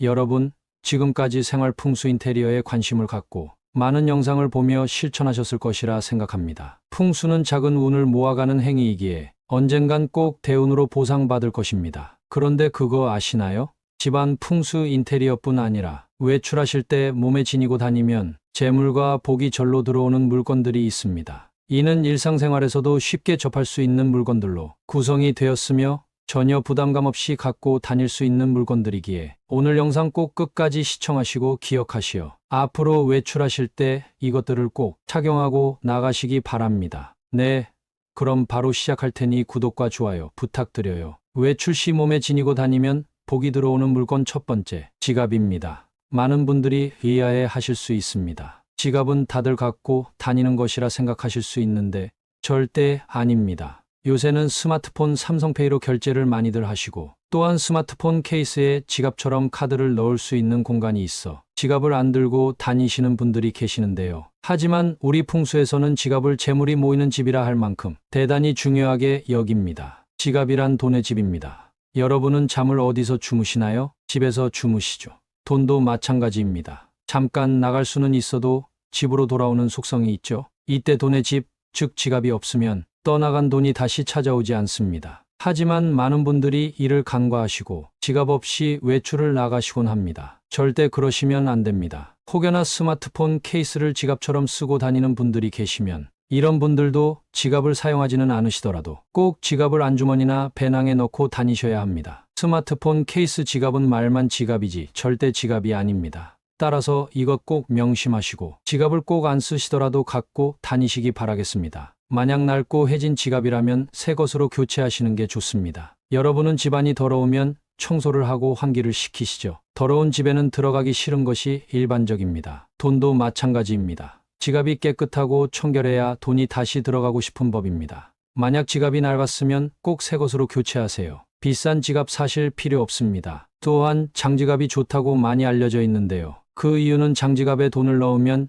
여러분, 지금까지 생활 풍수 인테리어에 관심을 갖고 많은 영상을 보며 실천하셨을 것이라 생각합니다. 풍수는 작은 운을 모아가는 행위이기에 언젠간 꼭 대운으로 보상받을 것입니다. 그런데 그거 아시나요? 집안 풍수 인테리어뿐 아니라 외출하실 때 몸에 지니고 다니면 재물과 복이 절로 들어오는 물건들이 있습니다. 이는 일상생활에서도 쉽게 접할 수 있는 물건들로 구성이 되었으며 전혀 부담감 없이 갖고 다닐 수 있는 물건들이기에 오늘 영상 꼭 끝까지 시청하시고 기억하시어 앞으로 외출하실 때 이것들을 꼭 착용하고 나가시기 바랍니다. 네, 그럼 바로 시작할 테니 구독과 좋아요 부탁드려요. 외출 시 몸에 지니고 다니면 복이 들어오는 물건 첫 번째, 지갑입니다. 많은 분들이 의아해 하실 수 있습니다. 지갑은 다들 갖고 다니는 것이라 생각하실 수 있는데 절대 아닙니다. 요새는 스마트폰 삼성페이로 결제를 많이들 하시고 또한 스마트폰 케이스에 지갑처럼 카드를 넣을 수 있는 공간이 있어 지갑을 안 들고 다니시는 분들이 계시는데요. 하지만 우리 풍수에서는 지갑을 재물이 모이는 집이라 할 만큼 대단히 중요하게 여깁니다. 지갑이란 돈의 집입니다. 여러분은 잠을 어디서 주무시나요? 집에서 주무시죠. 돈도 마찬가지입니다. 잠깐 나갈 수는 있어도 집으로 돌아오는 속성이 있죠. 이때 돈의 집, 즉 지갑이 없으면 떠나간 돈이 다시 찾아오지 않습니다. 하지만 많은 분들이 이를 간과하시고 지갑 없이 외출을 나가시곤 합니다. 절대 그러시면 안 됩니다. 혹여나 스마트폰 케이스를 지갑처럼 쓰고 다니는 분들이 계시면 이런 분들도 지갑을 사용하지는 않으시더라도 꼭 지갑을 안주머니나 배낭에 넣고 다니셔야 합니다. 스마트폰 케이스 지갑은 말만 지갑이지 절대 지갑이 아닙니다. 따라서 이것 꼭 명심하시고 지갑을 꼭 안 쓰시더라도 갖고 다니시기 바라겠습니다. 만약 낡고 해진 지갑이라면 새 것으로 교체하시는 게 좋습니다. 여러분은 집안이 더러우면 청소를 하고 환기를 시키시죠. 더러운 집에는 들어가기 싫은 것이 일반적입니다. 돈도 마찬가지입니다. 지갑이 깨끗하고 청결해야 돈이 다시 들어가고 싶은 법입니다. 만약 지갑이 낡았으면 꼭 새 것으로 교체하세요. 비싼 지갑 사실 필요 없습니다. 또한 장지갑이 좋다고 많이 알려져 있는데요. 그 이유는 장지갑에 돈을 넣으면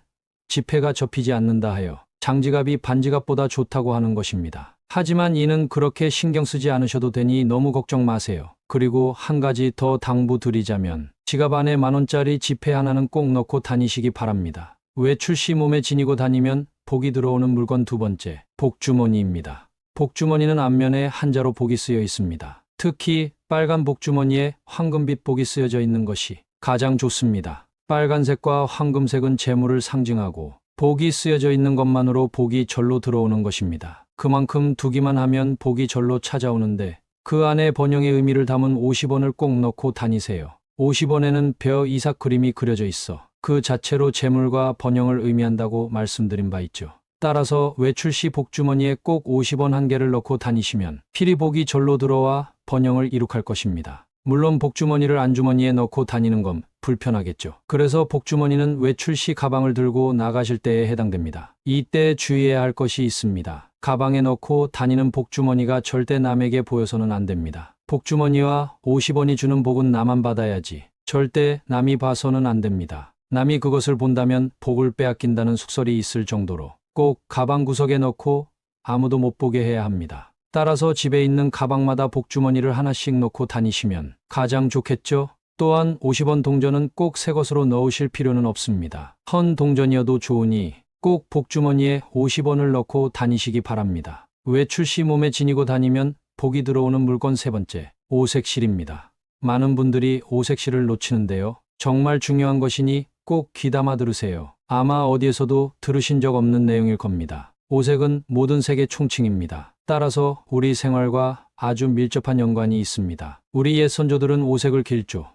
지폐가 접히지 않는다 하여 장지갑이 반지갑보다 좋다고 하는 것입니다. 하지만 이는 그렇게 신경 쓰지 않으셔도 되니 너무 걱정 마세요. 그리고 한 가지 더 당부드리자면 지갑 안에 10,000원짜리 지폐 하나는 꼭 넣고 다니시기 바랍니다. 외출 시 몸에 지니고 다니면 복이 들어오는 물건 두 번째, 복주머니입니다. 복주머니는 앞면에 한자로 복이 쓰여 있습니다. 특히 빨간 복주머니에 황금빛 복이 쓰여져 있는 것이 가장 좋습니다. 빨간색과 황금색은 재물을 상징하고 복이 쓰여져 있는 것만으로 복이 절로 들어오는 것입니다. 그만큼 두기만 하면 복이 절로 찾아오는데 그 안에 번영의 의미를 담은 50원을 꼭 넣고 다니세요. 50원에는 벼 이삭 그림이 그려져 있어 그 자체로 재물과 번영을 의미한다고 말씀드린 바 있죠. 따라서 외출 시 복주머니에 꼭 50원 한 개를 넣고 다니시면 필히 복이 절로 들어와 번영을 이룩할 것입니다. 물론 복주머니를 안주머니에 넣고 다니는 건 불편하겠죠. 그래서 복주머니는 외출 시 가방을 들고 나가실 때에 해당됩니다. 이때 주의해야 할 것이 있습니다. 가방에 넣고 다니는 복주머니가 절대 남에게 보여서는 안 됩니다. 복주머니와 50원이 주는 복은 나만 받아야지 절대 남이 봐서는 안 됩니다. 남이 그것을 본다면 복을 빼앗긴다는 속설이 있을 정도로 꼭 가방 구석에 넣고 아무도 못 보게 해야 합니다. 따라서 집에 있는 가방마다 복주머니를 하나씩 넣고 다니시면 가장 좋겠죠? 또한 50원 동전은 꼭 새 것으로 넣으실 필요는 없습니다. 헌 동전이어도 좋으니 꼭 복주머니에 50원을 넣고 다니시기 바랍니다. 외출 시 몸에 지니고 다니면 복이 들어오는 물건 세 번째, 오색실입니다. 많은 분들이 오색실을 놓치는데요. 정말 중요한 것이니 꼭 귀담아 들으세요. 아마 어디에서도 들으신 적 없는 내용일 겁니다. 오색은 모든 색의 총칭입니다. 따라서 우리 생활과 아주 밀접한 연관이 있습니다. 우리 옛 선조들은 오색을 길조,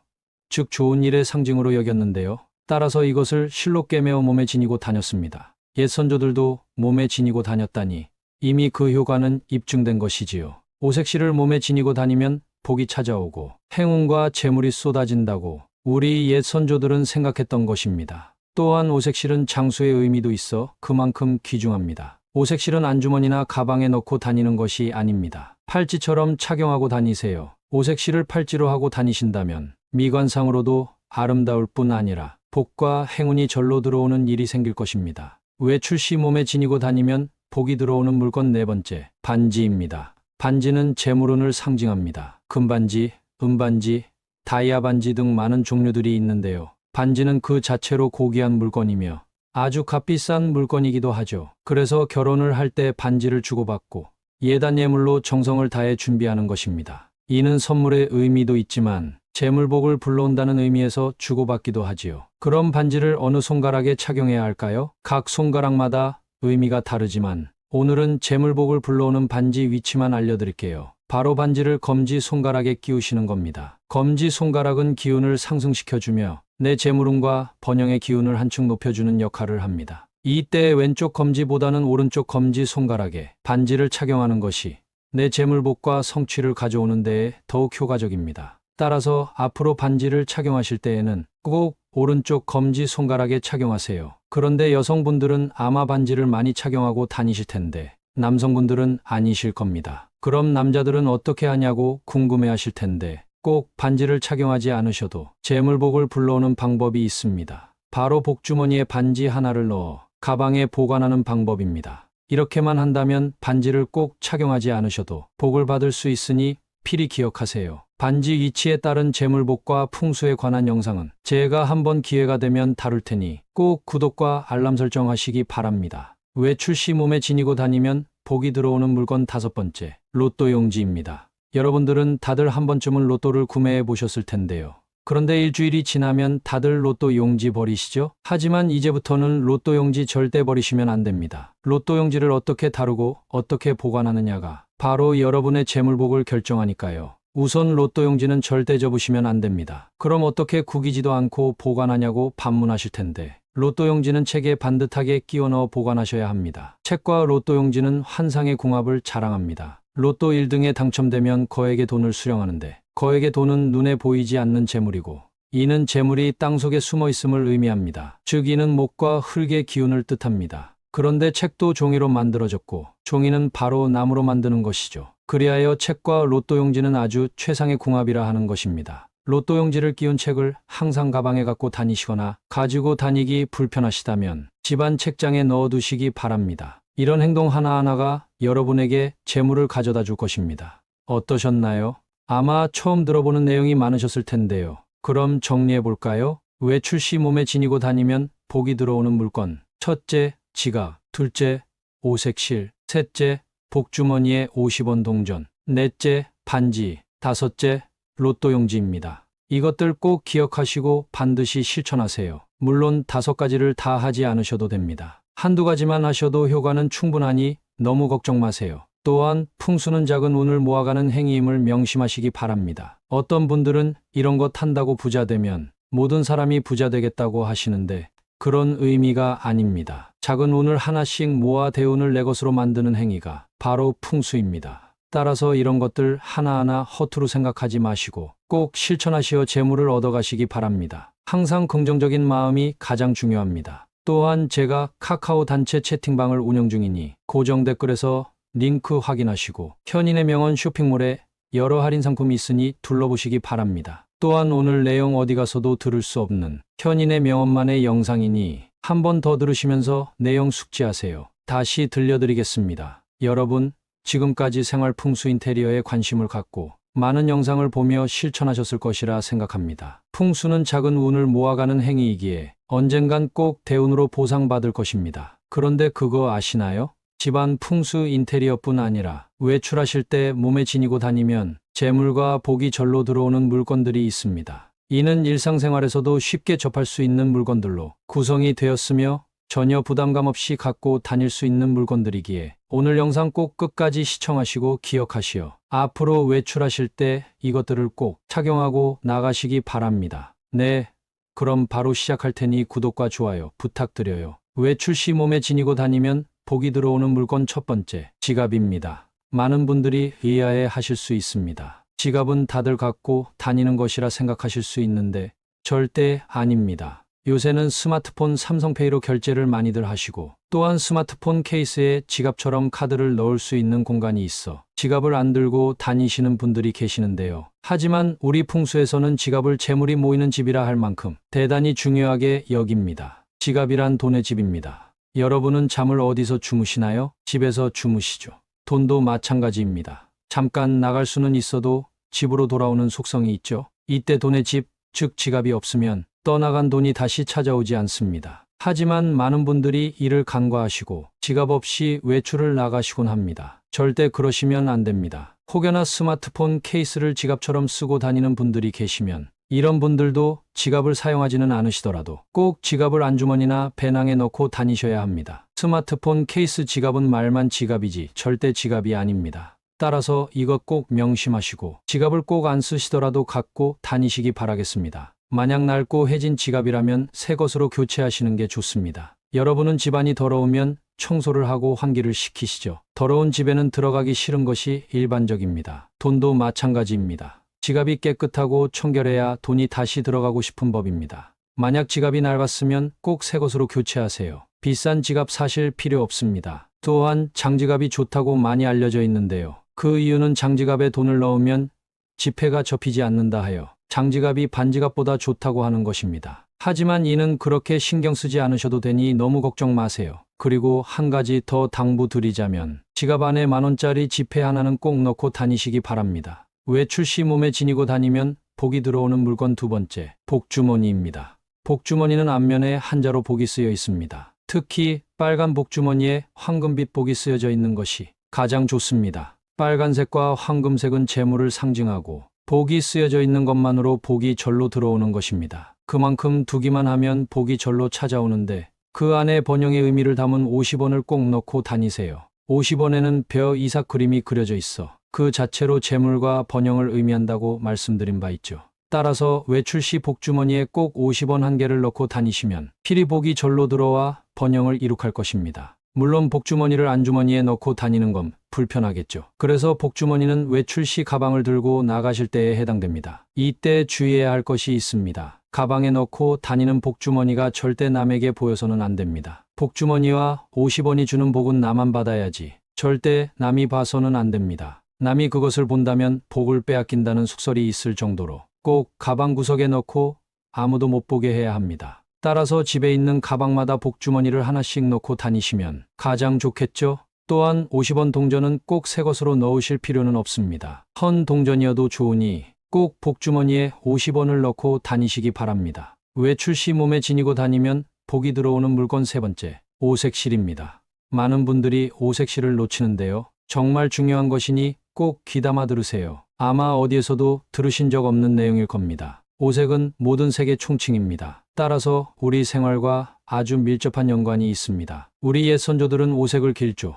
즉 좋은 일의 상징으로 여겼는데요. 따라서 이것을 실로 꿰매어 몸에 지니고 다녔습니다. 옛 선조들도 몸에 지니고 다녔다니 이미 그 효과는 입증된 것이지요. 오색실을 몸에 지니고 다니면 복이 찾아오고 행운과 재물이 쏟아진다고 우리 옛 선조들은 생각했던 것입니다. 또한 오색실은 장수의 의미도 있어 그만큼 귀중합니다. 오색실은 안주머니나 가방에 넣고 다니는 것이 아닙니다. 팔찌처럼 착용하고 다니세요. 오색실을 팔찌로 하고 다니신다면 미관상으로도 아름다울 뿐 아니라 복과 행운이 절로 들어오는 일이 생길 것입니다. 외출 시 몸에 지니고 다니면 복이 들어오는 물건 네 번째, 반지입니다. 반지는 재물운을 상징합니다. 금반지, 은반지, 다이아 반지 등 많은 종류들이 있는데요. 반지는 그 자체로 고귀한 물건이며 아주 값비싼 물건이기도 하죠. 그래서 결혼을 할 때 반지를 주고받고 예단 예물로 정성을 다해 준비하는 것입니다. 이는 선물의 의미도 있지만 재물복을 불러온다는 의미에서 주고받기도 하지요. 그럼 반지를 어느 손가락에 착용해야 할까요? 각 손가락마다 의미가 다르지만 오늘은 재물복을 불러오는 반지 위치만 알려드릴게요. 바로 반지를 검지 손가락에 끼우시는 겁니다. 검지 손가락은 기운을 상승시켜주며 내 재물운과 번영의 기운을 한층 높여주는 역할을 합니다. 이때 왼쪽 검지보다는 오른쪽 검지 손가락에 반지를 착용하는 것이 내 재물복과 성취를 가져오는 데에 더욱 효과적입니다. 따라서 앞으로 반지를 착용하실 때에는 꼭 오른쪽 검지 손가락에 착용하세요. 그런데 여성분들은 아마 반지를 많이 착용하고 다니실 텐데 남성분들은 아니실 겁니다. 그럼 남자들은 어떻게 하냐고 궁금해 하실 텐데 꼭 반지를 착용하지 않으셔도 재물복을 불러오는 방법이 있습니다. 바로 복주머니에 반지 하나를 넣어 가방에 보관하는 방법입니다. 이렇게만 한다면 반지를 꼭 착용하지 않으셔도 복을 받을 수 있으니 필히 기억하세요. 반지 위치에 따른 재물복과 풍수에 관한 영상은 제가 한번 기회가 되면 다룰 테니 꼭 구독과 알람 설정하시기 바랍니다. 외출 시 몸에 지니고 다니면 복이 들어오는 물건 5번째, 로또 용지입니다. 여러분들은 다들 한 번쯤은 로또를 구매해 보셨을 텐데요. 그런데 일주일이 지나면 다들 로또 용지 버리시죠? 하지만 이제부터는 로또 용지 절대 버리시면 안 됩니다. 로또 용지를 어떻게 다루고 어떻게 보관하느냐가 바로 여러분의 재물복을 결정하니까요. 우선 로또 용지는 절대 접으시면 안 됩니다. 그럼 어떻게 구기지도 않고 보관하냐고 반문하실 텐데 로또 용지는 책에 반듯하게 끼워 넣어 보관하셔야 합니다. 책과 로또 용지는 환상의 궁합을 자랑합니다. 로또 1등에 당첨되면 거액의 돈을 수령하는데 거액의 돈은 눈에 보이지 않는 재물이고 이는 재물이 땅속에 숨어 있음을 의미합니다. 즉 이는 목과 흙의 기운을 뜻합니다. 그런데 책도 종이로 만들어졌고 종이는 바로 나무로 만드는 것이죠. 그리하여 책과 로또 용지는 아주 최상의 궁합이라 하는 것입니다. 로또 용지를 끼운 책을 항상 가방에 갖고 다니시거나 가지고 다니기 불편하시다면 집안 책장에 넣어두시기 바랍니다. 이런 행동 하나하나가 여러분에게 재물을 가져다 줄 것입니다. 어떠셨나요? 아마 처음 들어보는 내용이 많으셨을 텐데요. 그럼 정리해 볼까요? 외출 시 몸에 지니고 다니면 복이 들어오는 물건. 첫째, 지갑. 둘째, 오색실. 셋째, 복주머니에 50원 동전. 넷째, 반지. 다섯째, 로또 용지입니다. 이것들 꼭 기억하시고 반드시 실천하세요. 물론 5가지를 다 하지 않으셔도 됩니다. 한두 가지만 하셔도 효과는 충분하니 너무 걱정 마세요. 또한 풍수는 작은 운을 모아가는 행위임을 명심하시기 바랍니다. 어떤 분들은 이런 것 한다고 부자 되면 모든 사람이 부자 되겠다고 하시는데 그런 의미가 아닙니다. 작은 운을 하나씩 모아 대운을 내 것으로 만드는 행위가 바로 풍수입니다. 따라서 이런 것들 하나하나 허투루 생각하지 마시고 꼭 실천하시어 재물을 얻어가시기 바랍니다. 항상 긍정적인 마음이 가장 중요합니다. 또한 제가 카카오 단체 채팅방을 운영 중이니 고정 댓글에서 링크 확인하시고 현인의 명언 쇼핑몰에 여러 할인 상품이 있으니 둘러보시기 바랍니다. 또한 오늘 내용 어디 가서도 들을 수 없는 현인의 명언만의 영상이니 한 번 더 들으시면서 내용 숙지하세요. 다시 들려드리겠습니다. 여러분, 지금까지 생활 풍수 인테리어에 관심을 갖고 많은 영상을 보며 실천하셨을 것이라 생각합니다. 풍수는 작은 운을 모아가는 행위이기에 언젠간 꼭 대운으로 보상받을 것입니다. 그런데 그거 아시나요? 집안 풍수 인테리어뿐 아니라 외출하실 때 몸에 지니고 다니면 재물과 복이 절로 들어오는 물건들이 있습니다. 이는 일상생활에서도 쉽게 접할 수 있는 물건들로 구성이 되었으며 전혀 부담감 없이 갖고 다닐 수 있는 물건들이기에 오늘 영상 꼭 끝까지 시청하시고 기억하시어 앞으로 외출하실 때 이것들을 꼭 착용하고 나가시기 바랍니다. 네, 그럼 바로 시작할 테니 구독과 좋아요 부탁드려요. 외출 시 몸에 지니고 다니면 복이 들어오는 물건 첫 번째, 지갑입니다. 많은 분들이 의아해 하실 수 있습니다. 지갑은 다들 갖고 다니는 것이라 생각하실 수 있는데 절대 아닙니다. 요새는 스마트폰 삼성페이로 결제를 많이들 하시고 또한 스마트폰 케이스에 지갑처럼 카드를 넣을 수 있는 공간이 있어 지갑을 안 들고 다니시는 분들이 계시는데요. 하지만 우리 풍수에서는 지갑을 재물이 모이는 집이라 할 만큼 대단히 중요하게 여깁니다. 지갑이란 돈의 집입니다. 여러분은 잠을 어디서 주무시나요? 집에서 주무시죠. 돈도 마찬가지입니다. 잠깐 나갈 수는 있어도 집으로 돌아오는 속성이 있죠. 이때 돈의 집, 즉 지갑이 없으면 떠나간 돈이 다시 찾아오지 않습니다. 하지만 많은 분들이 이를 간과하시고 지갑 없이 외출을 나가시곤 합니다. 절대 그러시면 안 됩니다. 혹여나 스마트폰 케이스를 지갑처럼 쓰고 다니는 분들이 계시면 이런 분들도 지갑을 사용하지는 않으시더라도 꼭 지갑을 안주머니나 배낭에 넣고 다니셔야 합니다. 스마트폰 케이스 지갑은 말만 지갑이지 절대 지갑이 아닙니다. 따라서 이것 꼭 명심하시고 지갑을 꼭 안 쓰시더라도 갖고 다니시기 바라겠습니다. 만약 낡고 해진 지갑이라면 새 것으로 교체하시는 게 좋습니다. 여러분은 집안이 더러우면 청소를 하고 환기를 시키시죠. 더러운 집에는 들어가기 싫은 것이 일반적입니다. 돈도 마찬가지입니다. 지갑이 깨끗하고 청결해야 돈이 다시 들어가고 싶은 법입니다. 만약 지갑이 낡았으면 꼭 새 것으로 교체하세요. 비싼 지갑 사실 필요 없습니다. 또한 장지갑이 좋다고 많이 알려져 있는데요. 그 이유는 장지갑에 돈을 넣으면 지폐가 접히지 않는다 하여 장지갑이 반지갑보다 좋다고 하는 것입니다. 하지만 이는 그렇게 신경 쓰지 않으셔도 되니 너무 걱정 마세요. 그리고 한 가지 더 당부드리자면 지갑 안에 10,000원짜리 지폐 하나는 꼭 넣고 다니시기 바랍니다. 외출 시 몸에 지니고 다니면 복이 들어오는 물건 두 번째, 복주머니입니다. 복주머니는 앞면에 한자로 복이 쓰여 있습니다. 특히 빨간 복주머니에 황금빛 복이 쓰여져 있는 것이 가장 좋습니다. 빨간색과 황금색은 재물을 상징하고 복이 쓰여져 있는 것만으로 복이 절로 들어오는 것입니다. 그만큼 두기만 하면 복이 절로 찾아오는데 그 안에 번영의 의미를 담은 50원을 꼭 넣고 다니세요. 50원에는 벼 이삭 그림이 그려져 있어 그 자체로 재물과 번영을 의미한다고 말씀드린 바 있죠. 따라서 외출 시 복주머니에 꼭 50원 한 개를 넣고 다니시면 필히 복이 절로 들어와 번영을 이룩할 것입니다. 물론 복주머니를 안주머니에 넣고 다니는 건 불편하겠죠. 그래서 복주머니는 외출 시 가방을 들고 나가실 때에 해당됩니다. 이때 주의해야 할 것이 있습니다. 가방에 넣고 다니는 복주머니가 절대 남에게 보여서는 안 됩니다. 복주머니와 50원이 주는 복은 나만 받아야지 절대 남이 봐서는 안 됩니다. 남이 그것을 본다면 복을 빼앗긴다는 속설이 있을 정도로 꼭 가방 구석에 넣고 아무도 못 보게 해야 합니다. 따라서 집에 있는 가방마다 복주머니를 하나씩 넣고 다니시면 가장 좋겠죠? 또한 50원 동전은 꼭 새 것으로 넣으실 필요는 없습니다. 헌 동전이어도 좋으니 꼭 복주머니에 50원을 넣고 다니시기 바랍니다. 외출 시 몸에 지니고 다니면 복이 들어오는 물건 세 번째, 오색실입니다. 많은 분들이 오색실을 놓치는데요. 정말 중요한 것이니 꼭 귀담아 들으세요. 아마 어디에서도 들으신 적 없는 내용일 겁니다. 오색은 모든 색의 총칭입니다. 따라서 우리 생활과 아주 밀접한 연관이 있습니다. 우리 옛 선조들은 오색을 길조,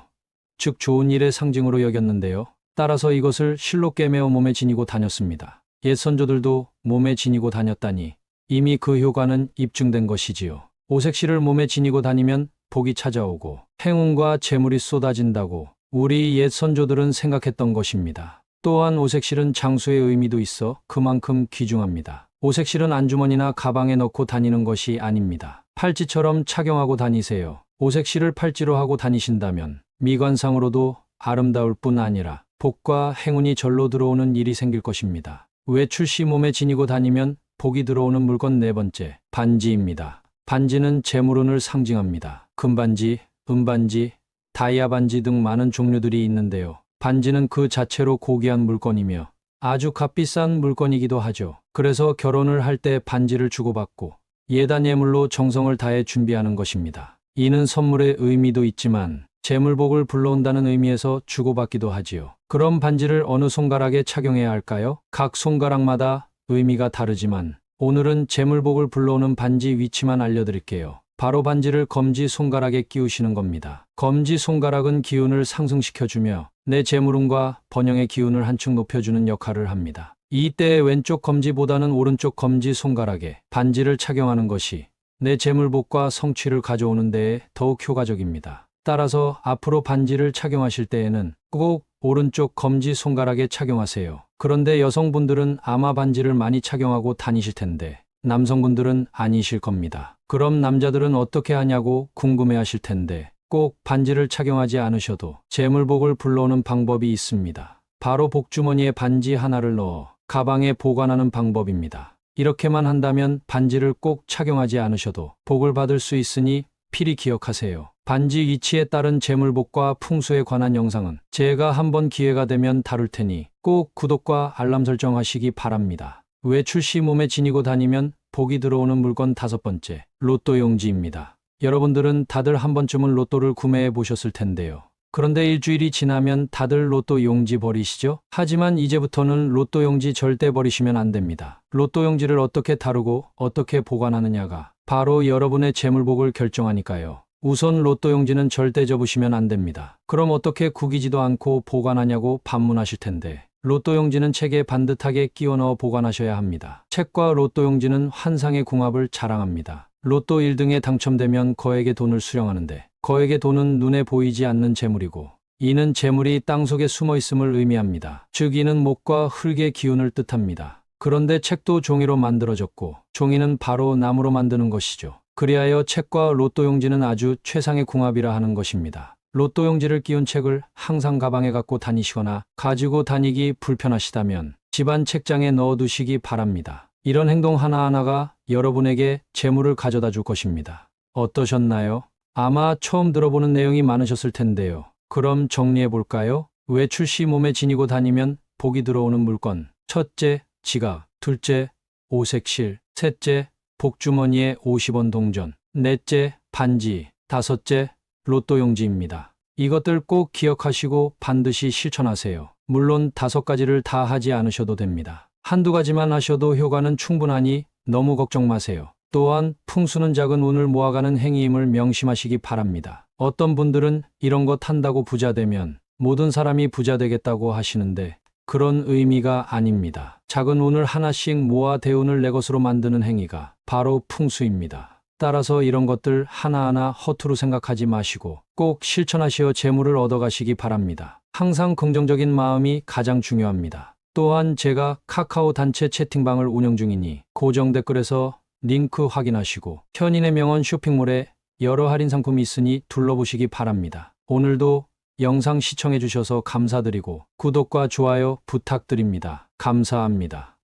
즉 좋은 일의 상징으로 여겼는데요. 따라서 이것을 실로 꿰매어 몸에 지니고 다녔습니다. 옛 선조들도 몸에 지니고 다녔다니 이미 그 효과는 입증된 것이지요. 오색실을 몸에 지니고 다니면 복이 찾아오고 행운과 재물이 쏟아진다고 우리 옛 선조들은 생각했던 것입니다. 또한 오색실은 장수의 의미도 있어 그만큼 귀중합니다. 오색실은 안주머니나 가방에 넣고 다니는 것이 아닙니다. 팔찌처럼 착용하고 다니세요. 오색실을 팔찌로 하고 다니신다면 미관상으로도 아름다울 뿐 아니라 복과 행운이 절로 들어오는 일이 생길 것입니다. 외출 시 몸에 지니고 다니면 복이 들어오는 물건 네 번째, 반지입니다. 반지는 재물운을 상징합니다. 금반지, 은반지, 다이아 반지 등 많은 종류들이 있는데요. 반지는 그 자체로 고귀한 물건이며 아주 값비싼 물건이기도 하죠. 그래서 결혼을 할 때 반지를 주고받고 예단 예물로 정성을 다해 준비하는 것입니다. 이는 선물의 의미도 있지만 재물복을 불러온다는 의미에서 주고받기도 하지요. 그럼 반지를 어느 손가락에 착용해야 할까요? 각 손가락마다 의미가 다르지만 오늘은 재물복을 불러오는 반지 위치만 알려드릴게요. 바로 반지를 검지 손가락에 끼우시는 겁니다. 검지 손가락은 기운을 상승시켜주며 내 재물운과 번영의 기운을 한층 높여주는 역할을 합니다. 이때 왼쪽 검지보다는 오른쪽 검지 손가락에 반지를 착용하는 것이 내 재물복과 성취를 가져오는 데에 더욱 효과적입니다. 따라서 앞으로 반지를 착용하실 때에는 꼭 오른쪽 검지 손가락에 착용하세요. 그런데 여성분들은 아마 반지를 많이 착용하고 다니실 텐데 남성분들은 아니실 겁니다. 그럼 남자들은 어떻게 하냐고 궁금해하실 텐데 꼭 반지를 착용하지 않으셔도 재물복을 불러오는 방법이 있습니다. 바로 복주머니에 반지 하나를 넣어 가방에 보관하는 방법입니다. 이렇게만 한다면 반지를 꼭 착용하지 않으셔도 복을 받을 수 있으니 필히 기억하세요. 반지 위치에 따른 재물복과 풍수에 관한 영상은 제가 한번 기회가 되면 다룰 테니 꼭 구독과 알람 설정하시기 바랍니다. 외출 시 몸에 지니고 다니면 복이 들어오는 물건 5번째, 로또 용지입니다. 여러분들은 다들 한 번쯤은 로또를 구매해 보셨을 텐데요. 그런데 일주일이 지나면 다들 로또 용지 버리시죠? 하지만 이제부터는 로또 용지 절대 버리시면 안 됩니다. 로또 용지를 어떻게 다루고 어떻게 보관하느냐가 바로 여러분의 재물복을 결정하니까요. 우선 로또 용지는 절대 접으시면 안 됩니다. 그럼 어떻게 구기지도 않고 보관하냐고 반문하실 텐데, 로또 용지는 책에 반듯하게 끼워 넣어 보관하셔야 합니다. 책과 로또 용지는 환상의 궁합을 자랑합니다. 로또 1등에 당첨되면 거액의 돈을 수령하는데, 거액의 돈은 눈에 보이지 않는 재물이고, 이는 재물이 땅속에 숨어 있음을 의미합니다. 즉 이는 목과 흙의 기운을 뜻합니다. 그런데 책도 종이로 만들어졌고, 종이는 바로 나무로 만드는 것이죠. 그리하여 책과 로또 용지는 아주 최상의 궁합이라 하는 것입니다. 로또 용지를 끼운 책을 항상 가방에 갖고 다니시거나 가지고 다니기 불편하시다면 집안 책장에 넣어두시기 바랍니다. 이런 행동 하나하나가 여러분에게 재물을 가져다 줄 것입니다. 어떠셨나요? 아마 처음 들어보는 내용이 많으셨을 텐데요. 그럼 정리해 볼까요? 외출 시 몸에 지니고 다니면 복이 들어오는 물건. 첫째, 지갑. 둘째, 오색실. 셋째, 복주머니에 50원 동전. 넷째, 반지. 다섯째, 로또 용지입니다. 이것들 꼭 기억하시고 반드시 실천하세요. 물론 5가지를 다 하지 않으셔도 됩니다. 한두 가지만 하셔도 효과는 충분하니 너무 걱정 마세요. 또한 풍수는 작은 운을 모아가는 행위임을 명심하시기 바랍니다. 어떤 분들은 이런 것 한다고 부자 되면 모든 사람이 부자 되겠다고 하시는데 그런 의미가 아닙니다. 작은 운을 하나씩 모아 대운을 내 것으로 만드는 행위가 바로 풍수입니다. 따라서 이런 것들 하나하나 허투루 생각하지 마시고 꼭 실천하시어 재물을 얻어가시기 바랍니다. 항상 긍정적인 마음이 가장 중요합니다. 또한 제가 카카오 단체 채팅방을 운영 중이니 고정 댓글에서 링크 확인하시고 현인의 명언 쇼핑몰에 여러 할인 상품이 있으니 둘러보시기 바랍니다. 오늘도 영상 시청해 주셔서 감사드리고 구독과 좋아요 부탁드립니다. 감사합니다.